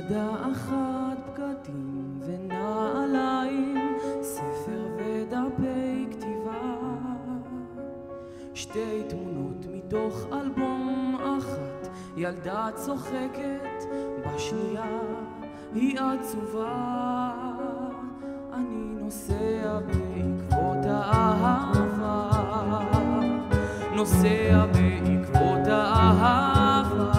מזוודה אחת, בגדים ונעליים, ספר ודפי כתיבה, שתי תמונות מתוך אלבום, אחת ילדה צוחקת, בשנייה היא עצובה. אני נוסע בעקבות האהבה, נוסע בעקבות האהבה.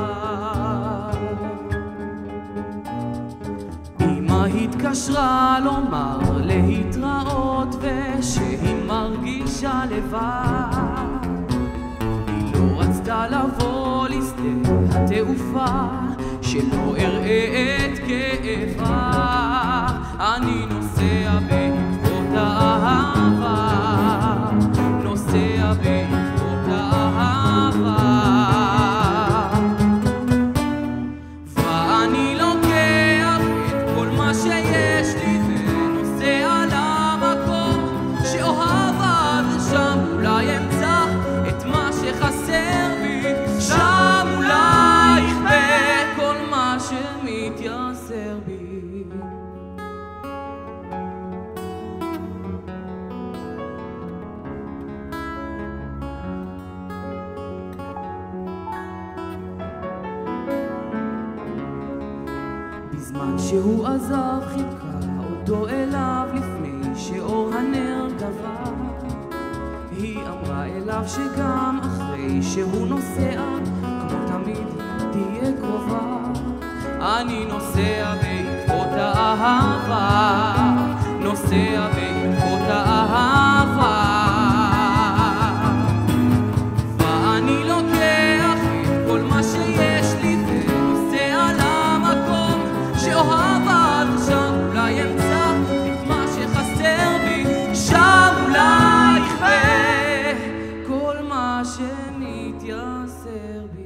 אמא התקשרה לומר להתראות ושהיא מרגישה לבד. היא לא רצתה לבוא לשדה התעופה שלא אראה את כאבה. אני נוסע בעקבות האהבה, נוסע בעקבות האהבה. ואני לוקח את כל מה שיש לי ונוסע למקום שאוהב, עד שם אולי אמצא את מה שחסר בי, שם אולי יכבה כל מה שמתייסר בי. בזמן שהוא עזב חיכה אותו אליו לפני שאור הנר גבר. היא אמרה אליו שגם אחרי שהוא נוסע כמו תמיד תהיה קרובה. אני נוסע בעקבות האהבה, נוסע בעקבות האהבה. ואני לוקח את כל מה שיש לי ונוסע למקום שאוהב, עד שם אולי אמצא את מה שחסר בי, שם אולי יכבה כל מה שמתייסר בי.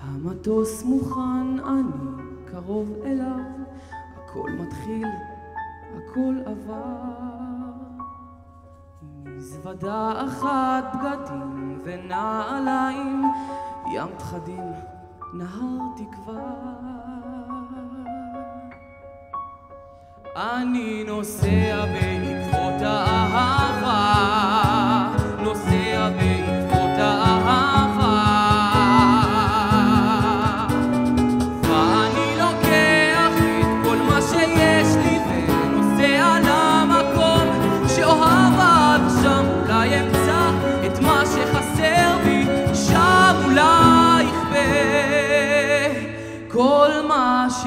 המטוס מוכן, אני קרוב אליו, הכל מתחיל, הכל עבר. מזוודה אחת, בגדים ונעליים, ים פחדים, נהר תקווה. אני נוסע בעקבות האהבה, נוסע בעקבות האהבה. כל מה ש...